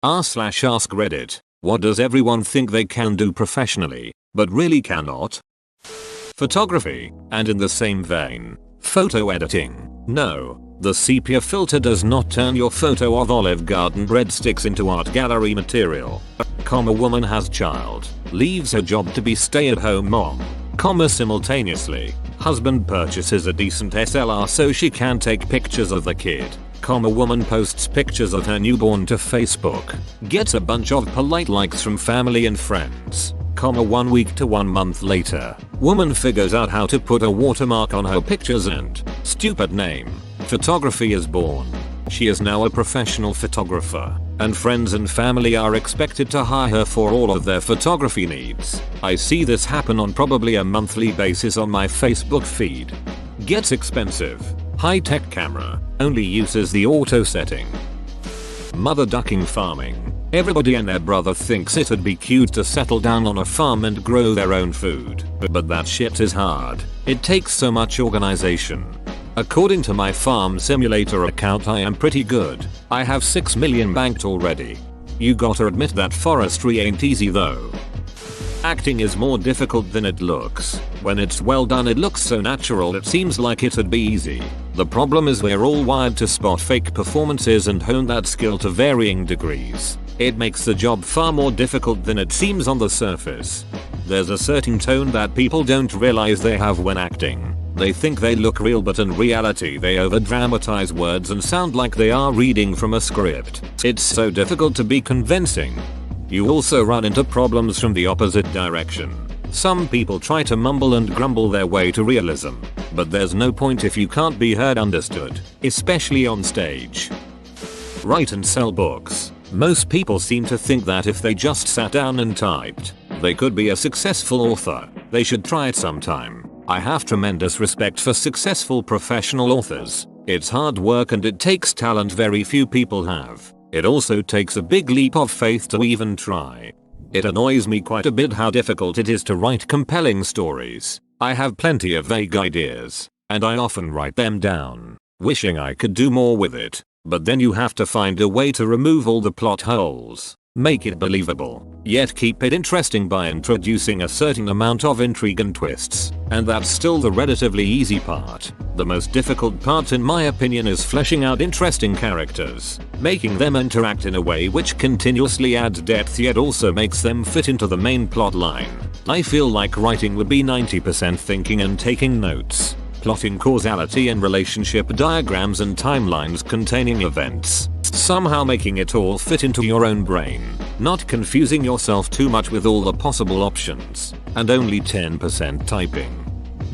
r/ask Reddit. What does everyone think they can do professionally, but really cannot? Photography, and in the same vein, photo editing. No, the sepia filter does not turn your photo of Olive Garden breadsticks into art gallery material. A woman has child, leaves her job to be stay-at-home mom. Simultaneously, husband purchases a decent SLR so she can take pictures of the kid. Woman posts pictures of her newborn to Facebook, gets a bunch of polite likes from family and friends. 1 week to 1 month later, woman figures out how to put a watermark on her pictures and, stupid name, photography is born. She is now a professional photographer, and friends and family are expected to hire her for all of their photography needs. I see this happen on probably a monthly basis on my Facebook feed. Gets expensive. High-tech camera, only uses the auto setting. Mother ducking farming. Everybody and their brother thinks it'd be cute to settle down on a farm and grow their own food. But that shit is hard. It takes so much organization. According to my farm simulator account, I am pretty good. I have 6 million banked already. You gotta admit that forestry ain't easy though. Acting is more difficult than it looks. When it's well done it looks so natural it seems like it'd be easy. The problem is we're all wired to spot fake performances and hone that skill to varying degrees. It makes the job far more difficult than it seems on the surface. There's a certain tone that people don't realize they have when acting. They think they look real, but in reality they over-dramatize words and sound like they are reading from a script. It's so difficult to be convincing. You also run into problems from the opposite direction. Some people try to mumble and grumble their way to realism, but there's no point if you can't be heard understood, especially on stage. Write and sell books. Most people seem to think that if they just sat down and typed, they could be a successful author. They should try it sometime. I have tremendous respect for successful professional authors. It's hard work and it takes talent very few people have. It also takes a big leap of faith to even try. It annoys me quite a bit how difficult it is to write compelling stories. I have plenty of vague ideas, and I often write them down, wishing I could do more with it. But then you have to find a way to remove all the plot holes, make it believable, yet keep it interesting by introducing a certain amount of intrigue and twists. And that's still the relatively easy part. The most difficult part in my opinion is fleshing out interesting characters, making them interact in a way which continuously adds depth yet also makes them fit into the main plot line. I feel like writing would be 90% thinking and taking notes, plotting causality and relationship diagrams and timelines containing events, somehow making it all fit into your own brain, not confusing yourself too much with all the possible options, and only 10% typing.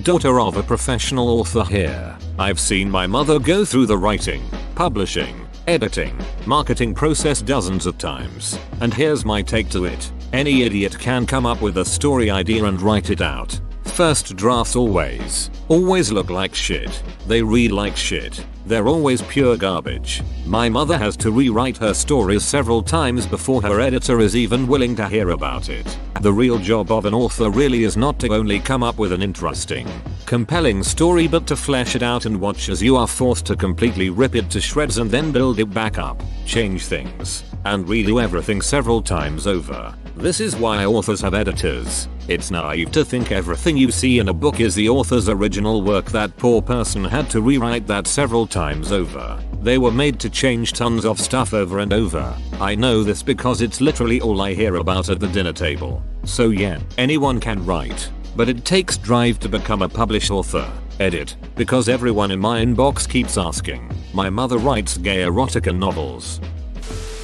Daughter of a professional author here. I've seen my mother go through the writing, publishing, editing, marketing process dozens of times, and here's my take to it. Any idiot can come up with a story idea and write it out. First drafts always look like shit. They read like shit. They're always pure garbage. My mother has to rewrite her stories several times before her editor is even willing to hear about it. The real job of an author really is not to only come up with an interesting, compelling story but to flesh it out and watch as you are forced to completely rip it to shreds and then build it back up, change things, and redo everything several times over. This is why authors have editors. It's naive to think everything you see in a book is the author's original work. That poor person had to rewrite that several times over. They were made to change tons of stuff over and over. I know this because it's literally all I hear about at the dinner table. So yeah, anyone can write, but it takes drive to become a published author. Edit, because everyone in my inbox keeps asking. My mother writes gay erotica novels.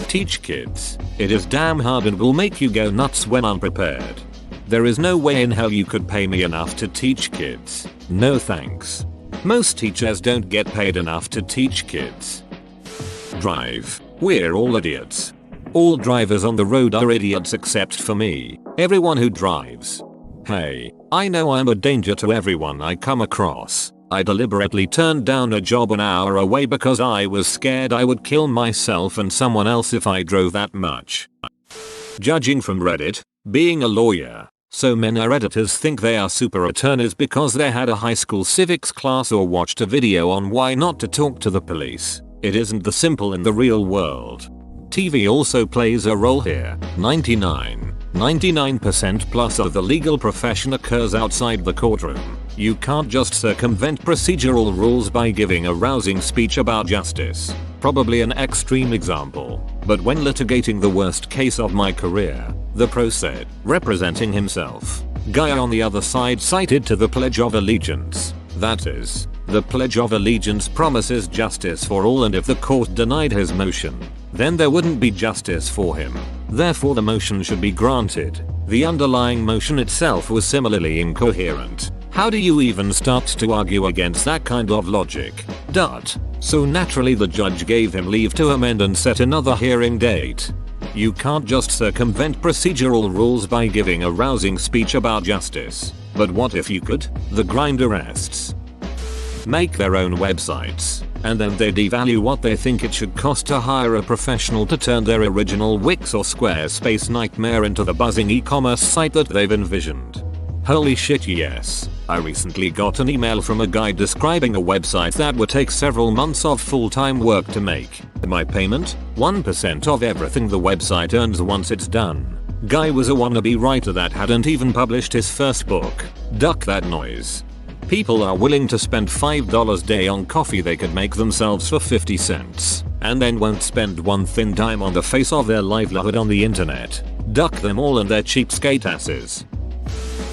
Teach kids. It is damn hard and will make you go nuts when unprepared. There is no way in hell you could pay me enough to teach kids. No thanks. Most teachers don't get paid enough to teach kids. Drive. We're all idiots. All drivers on the road are idiots except for me. Everyone who drives. Hey, I know I'm a danger to everyone I come across. I deliberately turned down a job an hour away because I was scared I would kill myself and someone else if I drove that much. Judging from Reddit, being a lawyer, so many editors think they are super attorneys because they had a high school civics class or watched a video on why not to talk to the police. It isn't that simple in the real world. TV also plays a role here. 99% plus of the legal profession occurs outside the courtroom. You can't just circumvent procedural rules by giving a rousing speech about justice. Probably an extreme example, but when litigating the worst case of my career, the pro said, representing himself. Guy on the other side cited to the Pledge of Allegiance. That is, the Pledge of Allegiance promises justice for all, and if the court denied his motion, then there wouldn't be justice for him. Therefore the motion should be granted. The underlying motion itself was similarly incoherent. How do you even start to argue against that kind of logic? So naturally the judge gave him leave to amend and set another hearing date. You can't just circumvent procedural rules by giving a rousing speech about justice. But what if you could? The grinderists make their own websites, and then they devalue what they think it should cost to hire a professional to turn their original Wix or Squarespace nightmare into the buzzing e-commerce site that they've envisioned. Holy shit, yes. I recently got an email from a guy describing a website that would take several months of full-time work to make. My payment? 1% of everything the website earns once it's done. Guy was a wannabe writer that hadn't even published his first book. Duck that noise. People are willing to spend $5 a day on coffee they could make themselves for 50 cents, and then won't spend one thin dime on the face of their livelihood on the internet. Duck them all and their cheapskate asses.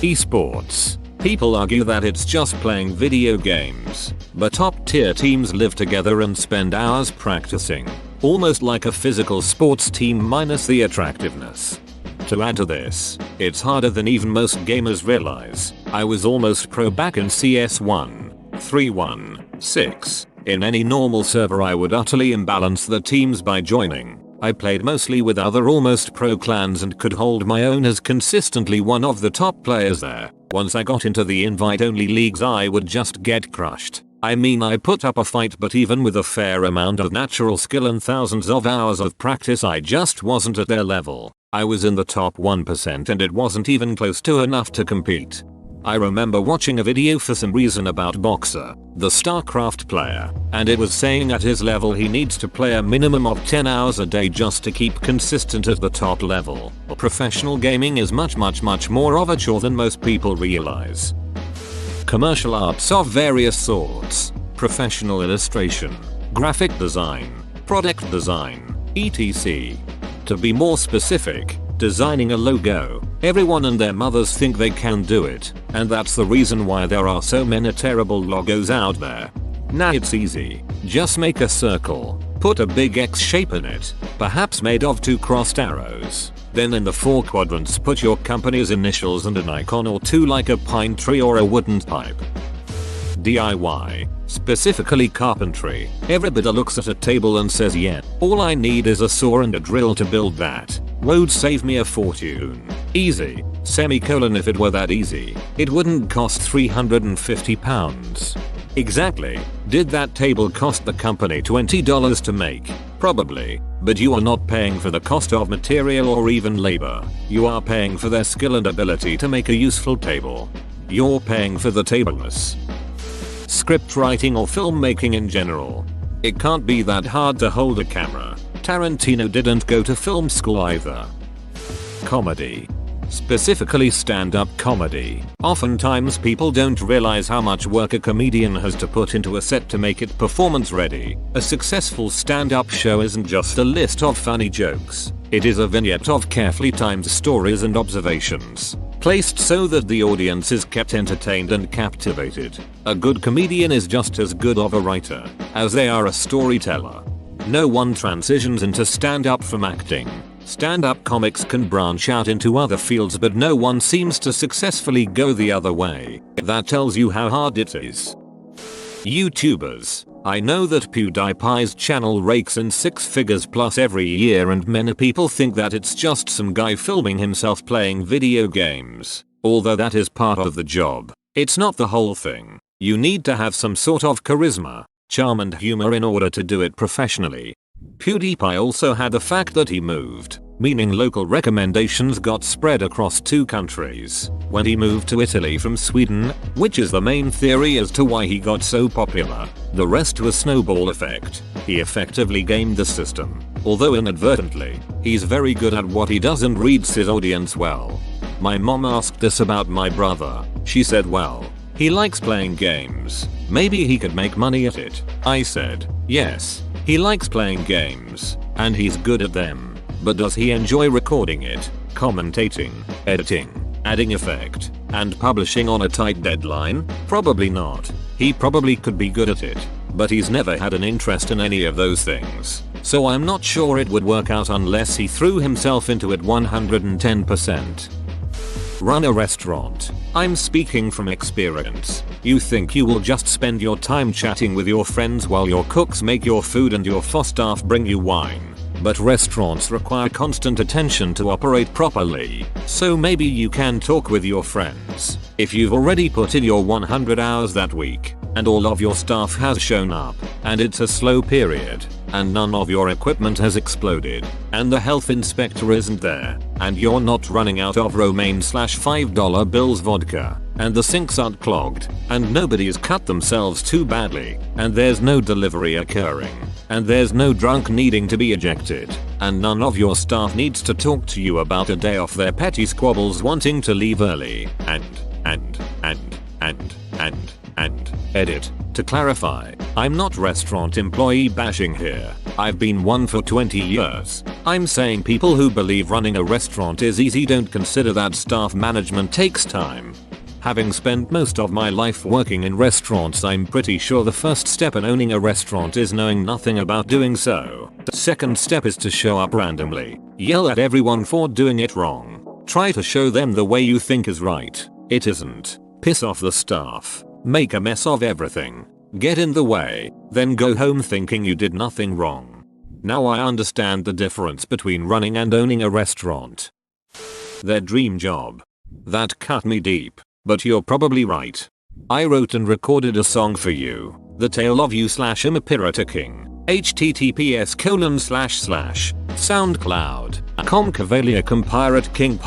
Esports. People argue that it's just playing video games, but top tier teams live together and spend hours practicing, almost like a physical sports team minus the attractiveness. To add to this, it's harder than even most gamers realize. I was almost pro back in CS 1.3.1.6. In any normal server I would utterly imbalance the teams by joining. I played mostly with other almost pro clans and could hold my own as consistently one of the top players there. Once I got into the invite-only leagues I would just get crushed. I mean, I put up a fight, but even with a fair amount of natural skill and thousands of hours of practice I just wasn't at their level. I was in the top 1% and it wasn't even close to enough to compete. I remember watching a video for some reason about Boxer, the StarCraft player, and it was saying at his level he needs to play a minimum of 10 hours a day just to keep consistent at the top level. Professional gaming is much more of a chore than most people realize. Commercial arts of various sorts, professional illustration, graphic design, product design, etc. To be more specific, designing a logo. Everyone and their mothers think they can do it, and that's the reason why there are so many terrible logos out there. Nah, it's easy. Just make a circle, put a big X shape in it, perhaps made of 2 crossed arrows. Then in the 4 quadrants put your company's initials and an icon or 2 like a pine tree or a wooden pipe. DIY, specifically carpentry. Everybody looks at a table and says, yeah, all I need is a saw and a drill to build that. Would save me a fortune. Easy. Semicolon, if it were that easy, it wouldn't cost £350. Exactly. Did that table cost the company $20 to make? Probably. But you are not paying for the cost of material or even labor. You are paying for their skill and ability to make a useful table. You're paying for the tableness. Script writing or filmmaking in general. It can't be that hard to hold a camera. Tarantino didn't go to film school either. Comedy. Specifically stand-up comedy. Oftentimes people don't realize how much work a comedian has to put into a set to make it performance ready. A successful stand-up show isn't just a list of funny jokes. It is a vignette of carefully timed stories and observations, placed so that the audience is kept entertained and captivated. A good comedian is just as good of a writer as they are a storyteller. No one transitions into stand-up from acting. Stand-up comics can branch out into other fields, but no one seems to successfully go the other way. That tells you how hard it is. YouTubers. I know that PewDiePie's channel rakes in 6 figures plus every year, and many people think that it's just some guy filming himself playing video games. Although that is part of the job, it's not the whole thing. You need to have some sort of charisma, charm and humor in order to do it professionally. PewDiePie also had the fact that he moved, meaning local recommendations got spread across 2 countries when he moved to Italy from Sweden, which is the main theory as to why he got so popular. The rest was snowball effect. He effectively gamed the system, although inadvertently. He's very good at what he does and reads his audience well. My mom asked this about my brother. She said, well, he likes playing games. Maybe he could make money at it. I said, yes, he likes playing games, and he's good at them. But does he enjoy recording it, commentating, editing, adding effect, and publishing on a tight deadline? Probably not. He probably could be good at it, but he's never had an interest in any of those things. So I'm not sure it would work out unless he threw himself into it 110%. Run a restaurant. I'm speaking from experience. You think you will just spend your time chatting with your friends while your cooks make your food and your staff bring you wine. But restaurants require constant attention to operate properly, so maybe you can talk with your friends. If you've already put in your 100 hours that week, and all of your staff has shown up, and it's a slow period, and none of your equipment has exploded, and the health inspector isn't there, and you're not running out of romaine/$5 bills vodka, and the sinks aren't clogged, and nobody's cut themselves too badly, and there's no delivery occurring, and there's no drunk needing to be ejected, and none of your staff needs to talk to you about a day off their petty squabbles wanting to leave early, and edit. To clarify, I'm not restaurant employee bashing here. I've been one for 20 years. I'm saying people who believe running a restaurant is easy don't consider that staff management takes time. Having spent most of my life working in restaurants, I'm pretty sure the first step in owning a restaurant is knowing nothing about doing so. The second step is to show up randomly, yell at everyone for doing it wrong, try to show them the way you think is right. It isn't. Piss off the staff. Make a mess of everything. Get in the way, then go home thinking you did nothing wrong. Now I understand the difference between running and owning a restaurant. Their dream job. That cut me deep, but you're probably right. I wrote and recorded a song for you, The Tale of You / I'm a Pirate King. https://soundcloud.com Cavalier Pirate King.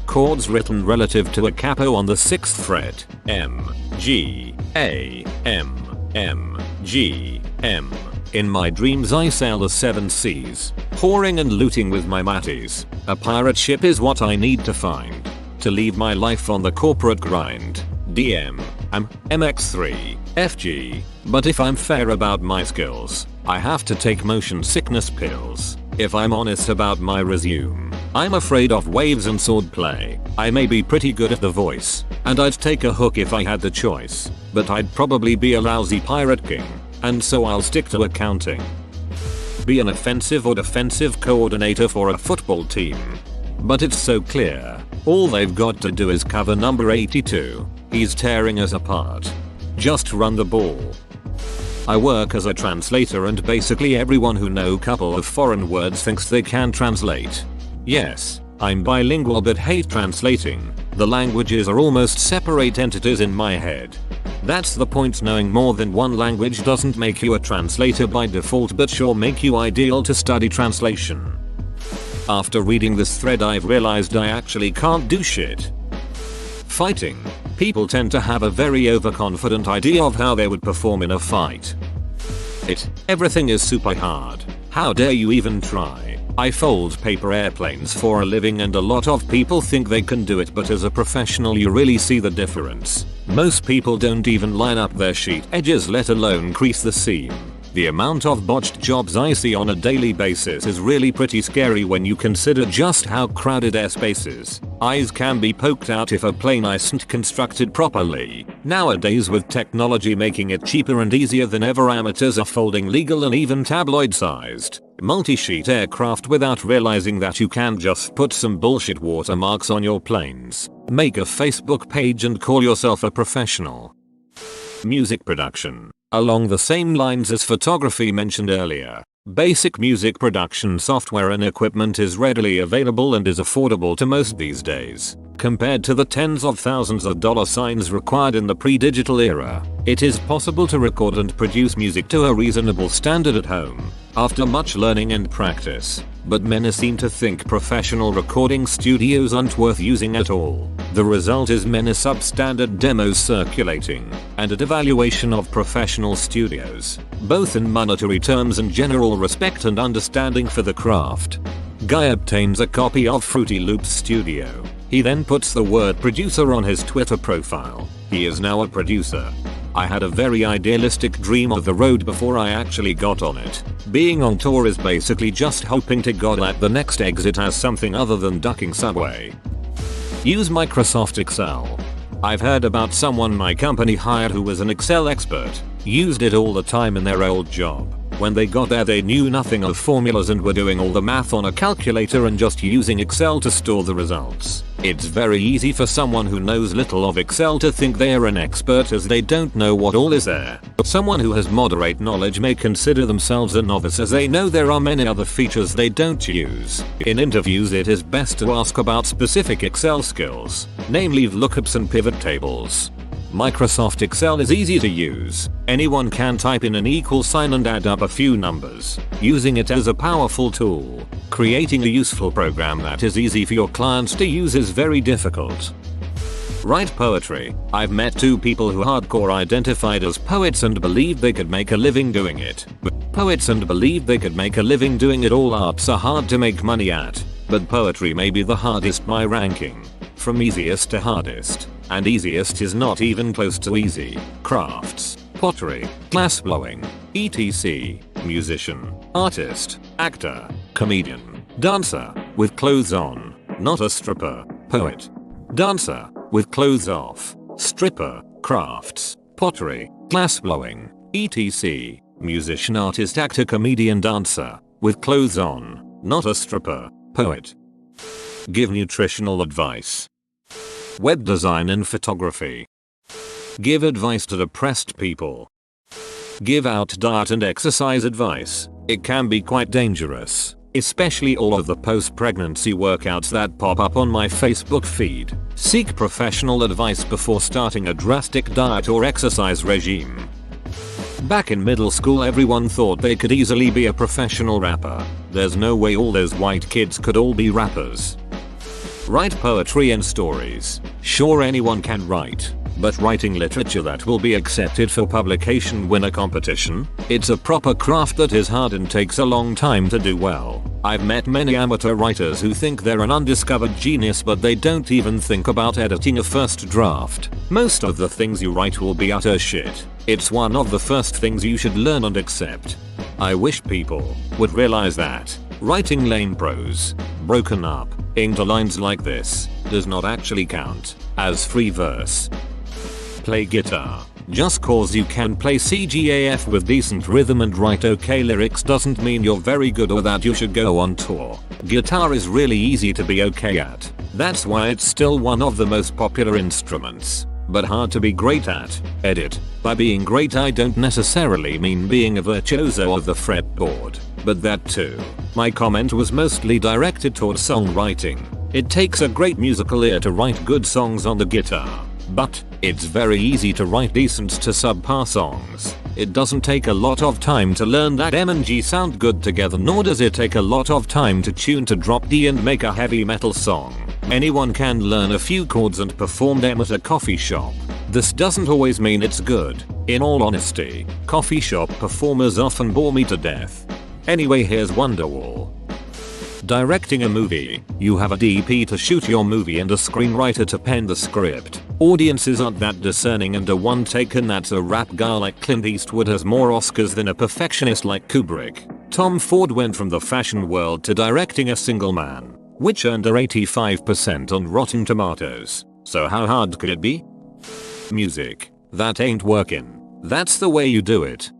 Chords written relative to a capo on the 6th fret. M, G, A, M, M, G, M. In my dreams I sail the 7 seas, whoring and looting with my matties. A pirate ship is what I need to find to leave my life on the corporate grind. DM, I'm MX3, FG. But if I'm fair about my skills, I have to take motion sickness pills. If I'm honest about my resume, I'm afraid of waves and swordplay. I may be pretty good at the voice, and I'd take a hook if I had the choice, but I'd probably be a lousy pirate king, and so I'll stick to accounting. Be an offensive or defensive coordinator for a football team. But it's so clear, all they've got to do is cover number 82. He's tearing us apart. Just run the ball. I work as a translator and basically everyone who knows a couple of foreign words thinks they can translate. Yes, I'm bilingual but hate translating. The languages are almost separate entities in my head. That's the point. Knowing more than one language doesn't make you a translator by default, but sure make you ideal to study translation. After reading this thread I've realized I actually can't do shit. Fighting. People tend to have a very overconfident idea of how they would perform in a fight. Everything is super hard. How dare you even try? I fold paper airplanes for a living and a lot of people think they can do it, but as a professional you really see the difference. Most people don't even line up their sheet edges, let alone crease the seam. The amount of botched jobs I see on a daily basis is really pretty scary when you consider just how crowded airspace is. Eyes can be poked out if a plane isn't constructed properly. Nowadays, with technology making it cheaper and easier than ever, amateurs are folding legal and even tabloid-sized multi-sheet aircraft without realizing that you can just put some bullshit watermarks on your planes, make a Facebook page and call yourself a professional. Music production. Along the same lines as photography mentioned earlier, Basic music production software and equipment is readily available and is affordable to most these days. Compared to the tens of thousands of dollar signs required in the pre-digital era, it is possible to record and produce music to a reasonable standard at home, after much learning and practice. But many seem to think professional recording studios aren't worth using at all. The result is many substandard demos circulating, and a devaluation of professional studios, both in monetary terms and general respect and understanding for the craft. Guy obtains a copy of Fruity Loops Studio. He then puts the word producer on his Twitter profile. He is now a producer. I had a very idealistic dream of the road before I actually got on it. Being on tour is basically just hoping to God that the next exit has something other than ducking Subway. Use Microsoft Excel. I've heard about someone my company hired who was an Excel expert, used it all the time in their old job. When they got there they knew nothing of formulas and were doing all the math on a calculator and just using Excel to store the results. It's very easy for someone who knows little of Excel to think they are an expert as they don't know what all is there. Someone who has moderate knowledge may consider themselves a novice as they know there are many other features they don't use. In interviews it is best to ask about specific Excel skills, namely lookups and pivot tables. Microsoft Excel is easy to use. Anyone can type in an equal sign and add up a few numbers. Using it as a powerful tool, creating a useful program that is easy for your clients to use is very difficult. Write poetry. I've met two people who hardcore identified as poets and believed they could make a living doing it. Poets and believed they could make a living doing it. All arts are hard to make money at, but poetry may be the hardest by ranking. From easiest to hardest. And easiest is not even close to easy. Crafts, pottery, glassblowing, etc. Musician, artist, actor, comedian, dancer, with clothes on, not a stripper. Poet, dancer, with clothes off, stripper, crafts, pottery, glassblowing, etc. Musician, artist, actor, comedian, dancer, with clothes on, not a stripper. Poet. Give nutritional advice. Web design and photography. Give advice to depressed people. Give out diet and exercise advice. It can be quite dangerous, especially all of the post-pregnancy workouts that pop up on my Facebook feed. Seek professional advice before starting a drastic diet or exercise regime. Back in middle school everyone thought they could easily be a professional rapper. There's no way all those white kids could all be rappers. Write poetry and stories. Sure, anyone can write, but writing literature that will be accepted for publication, win a competition, it's a proper craft that is hard and takes a long time to do well. I've met many amateur writers who think they're an undiscovered genius but they don't even think about editing a first draft. Most of the things you write will be utter shit. It's one of the first things you should learn and accept. I wish people would realize that writing lame prose, broken up, into lines like this, does not actually count as free verse. Play guitar. Just cause you can play CGAF with decent rhythm and write okay lyrics doesn't mean you're very good or that you should go on tour. Guitar is really easy to be okay at. That's why it's still one of the most popular instruments, but hard to be great at. Edit. By being great I don't necessarily mean being a virtuoso of the fretboard, but that too. My comment was mostly directed towards songwriting. It takes a great musical ear to write good songs on the guitar, but it's very easy to write decent to subpar songs. It doesn't take a lot of time to learn that M and G sound good together, nor does it take a lot of time to tune to drop D and make a heavy metal song. Anyone can learn a few chords and perform them at a coffee shop. This doesn't always mean it's good. In all honesty, coffee shop performers often bore me to death. Anyway, here's Wonderwall. Directing a movie. You have a DP to shoot your movie and a screenwriter to pen the script. Audiences aren't that discerning and a one take and that's a rap guy like Clint Eastwood has more Oscars than a perfectionist like Kubrick. Tom Ford went from the fashion world to directing A Single Man, which earned a 85% on Rotten Tomatoes. So how hard could it be? Music. That ain't working. That's the way you do it.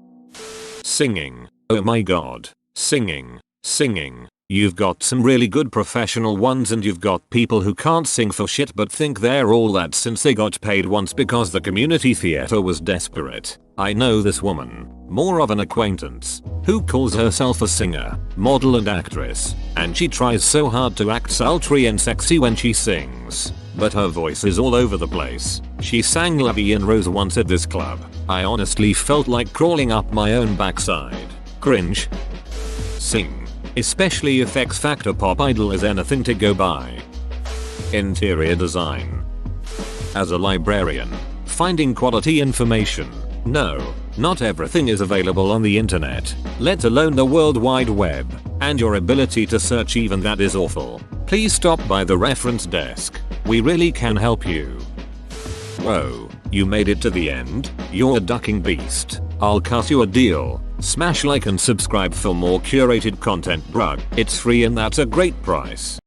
Singing. Oh my god. Singing. Singing. You've got some really good professional ones and you've got people who can't sing for shit but think they're all that since they got paid once because the community theater was desperate. I know this woman, more of an acquaintance, who calls herself a singer, model and actress, and she tries so hard to act sultry and sexy when she sings, but her voice is all over the place. She sang La Vie en Rose once at this club. I honestly felt like crawling up my own backside. Cringe. Sing. Especially if X Factor Pop Idol is anything to go by. Interior design. As a librarian, finding quality information. No, not everything is available on the internet, let alone the World Wide Web, and your ability to search even that is awful. Please stop by the reference desk. We really can help you. Whoa, you made it to the end? You're a ducking beast. I'll cut you a deal. Smash like and subscribe for more curated content, bruh. It's free and that's a great price.